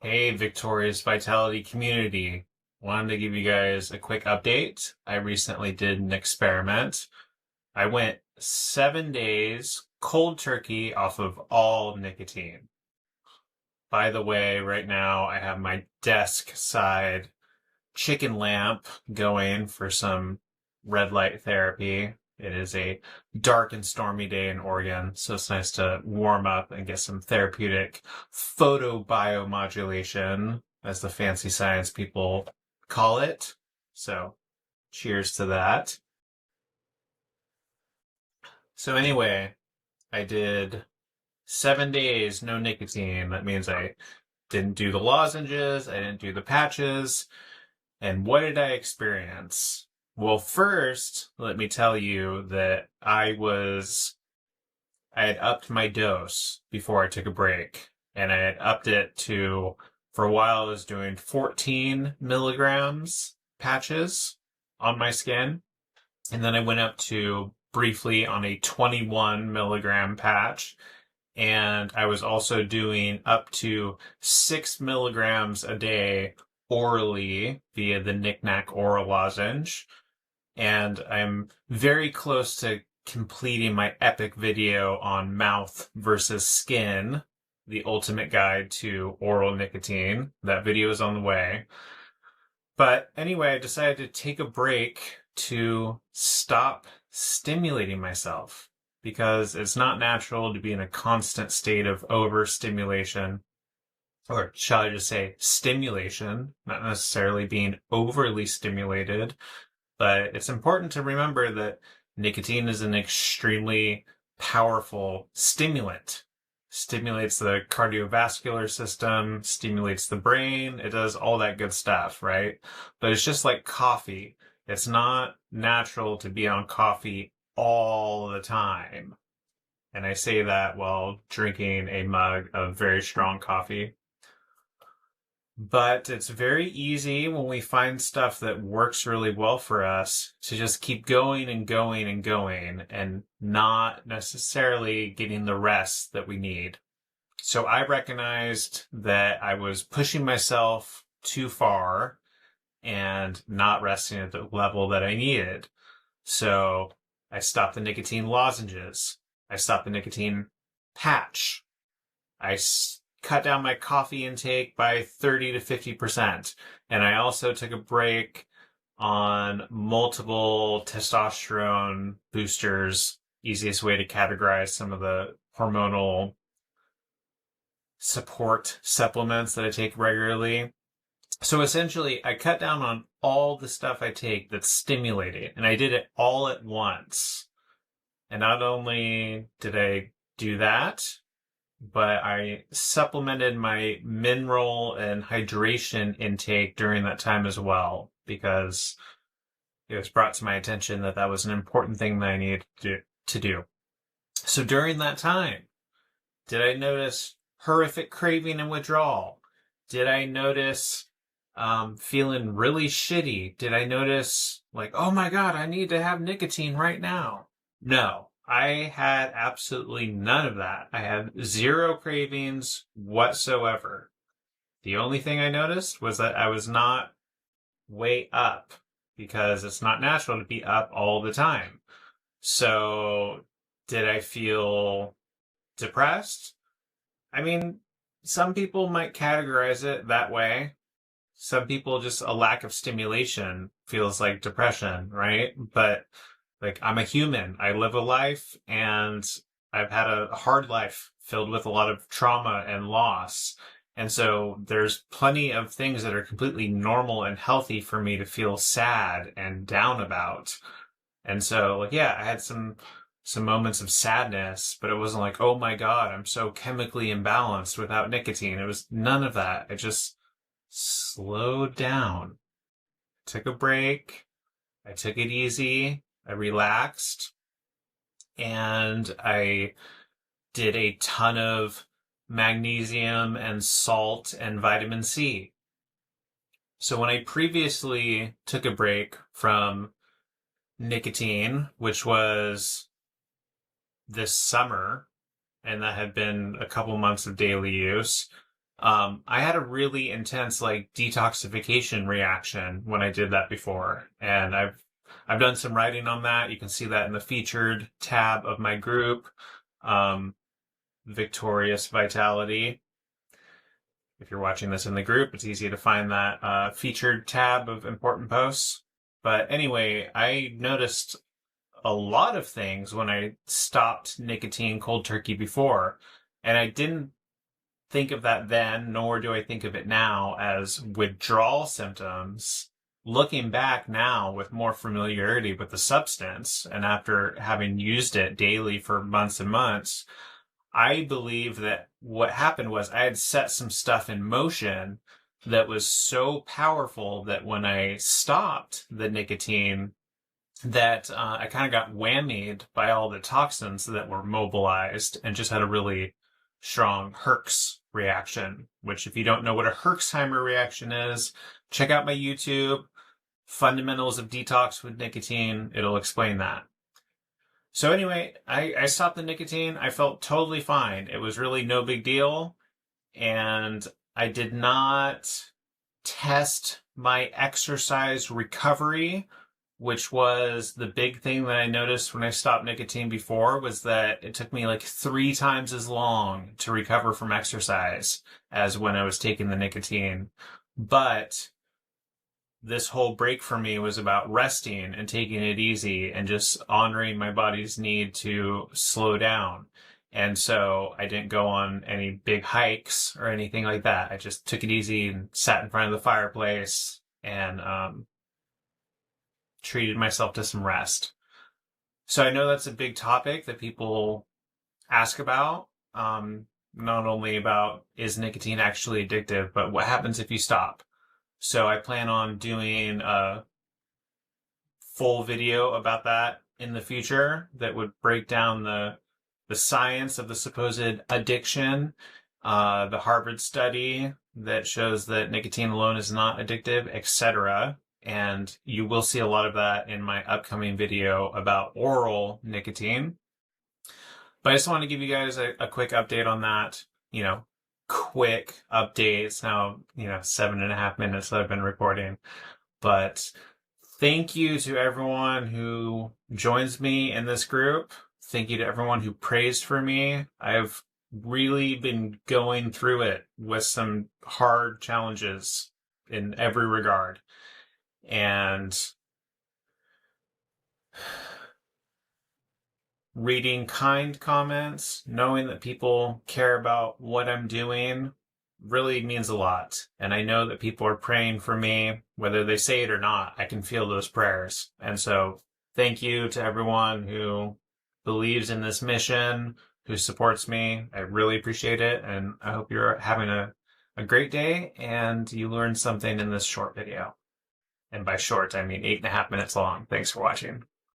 Hey, Victorious Vitality community. Wanted to give you guys a quick update. I recently did an experiment. I went 7 days cold turkey off of all nicotine. By the way, right now I have my desk side chicken lamp going for some red light therapy. It is a dark and stormy day in Oregon, so it's nice to warm up and get some therapeutic photobiomodulation, as the fancy science people call it. So, cheers to that. So, anyway, I did 7 days no nicotine. That means I didn't do the lozenges, I didn't do the patches. And what did I experience? Well, first, let me tell you that I had upped my dose before I took a break. And I had upped it to, for a while, I was doing 14 milligrams patches on my skin. And then I went up to briefly on a 21 milligram patch. And I was also doing up to 6 milligrams a day orally via the Knick-Knack oral lozenge. And I'm very close to completing my epic video on mouth versus skin, the ultimate guide to oral nicotine. That video is on the way. But anyway, I decided to take a break to stop stimulating myself because it's not natural to be in a constant state of overstimulation, or shall I just say stimulation, not necessarily being overly stimulated. But it's important to remember that nicotine is an extremely powerful stimulant. Stimulates the cardiovascular system, stimulates the brain, it does all that good stuff, right? But it's just like coffee. It's not natural to be on coffee all the time. And I say that while drinking a mug of very strong coffee. But it's very easy when we find stuff that works really well for us to just keep going and going and going and not necessarily getting the rest that we need. So I recognized that I was pushing myself too far and not resting at the level that I needed. So I stopped the nicotine lozenges. I stopped the nicotine patch. I cut down my coffee intake by 30 to 50%. And I also took a break on multiple testosterone boosters, easiest way to categorize some of the hormonal support supplements that I take regularly. So essentially, I cut down on all the stuff I take that's stimulating, and I did it all at once. And not only did I do that, but I supplemented my mineral and hydration intake during that time as well, because it was brought to my attention that that was an important thing that I needed to do. So during that time, did I notice horrific craving and withdrawal? Did I notice feeling really shitty? Did I notice like, oh my God, I need to have nicotine right now? No. I had absolutely none of that. I had zero cravings whatsoever. The only thing I noticed was that I was not way up because it's not natural to be up all the time. So, did I feel depressed? I mean, some people might categorize it that way. Some people, just a lack of stimulation feels like depression, right? But like, I'm a human. I live a life, and I've had a hard life filled with a lot of trauma and loss. And so there's plenty of things that are completely normal and healthy for me to feel sad and down about. And so, like, yeah, I had some moments of sadness, but it wasn't like, oh my God, I'm so chemically imbalanced without nicotine. It was none of that. It just slowed down. Took a break. I took it easy. I relaxed, and I did a ton of magnesium and salt and vitamin C. So when I previously took a break from nicotine, which was this summer, and that had been a couple months of daily use, I had a really intense like detoxification reaction when I did that before, and I've done some writing on that. You can see that in the featured tab of my group, Victorious Vitality. If you're watching this in the group, it's easy to find that featured tab of important posts. But anyway, I noticed a lot of things when I stopped nicotine cold turkey before, and I didn't think of that then, nor do I think of it now as withdrawal symptoms. Looking back now with more familiarity with the substance, and after having used it daily for months and months, I believe that what happened was I had set some stuff in motion that was so powerful that when I stopped the nicotine, that I kind of got whammied by all the toxins that were mobilized and just had a really strong Herx reaction, which if you don't know what a Herxheimer reaction is, check out my YouTube, Fundamentals of Detox with Nicotine. It'll explain that. So anyway, I stopped the nicotine. I felt totally fine. It was really no big deal. And I did not test my exercise recovery, which was the big thing that I noticed when I stopped nicotine before, was that it took me like 3 times as long to recover from exercise as when I was taking the nicotine. But this whole break for me was about resting and taking it easy and just honoring my body's need to slow down. And so I didn't go on any big hikes or anything like that. I just took it easy and sat in front of the fireplace and treated myself to some rest. So I know that's a big topic that people ask about, not only about is nicotine actually addictive, but what happens if you stop. So I plan on doing a full video about that in the future that would break down the science of the supposed addiction, the Harvard study that shows that nicotine alone is not addictive, etc. And you will see a lot of that in my upcoming video about oral nicotine. But I just want to give you guys a quick update on that, quick update. It's now, 7.5 minutes that I've been recording. But thank you to everyone who joins me in this group. Thank you to everyone who prays for me. I've really been going through it with some hard challenges in every regard. And reading kind comments, knowing that people care about what I'm doing really means a lot. And I know that people are praying for me, whether they say it or not. I can feel those prayers. And so thank you to everyone who believes in this mission, who supports me. I really appreciate it. And I hope you're having a great day and you learned something in this short video. And by short, I mean 8.5 minutes long. Thanks for watching.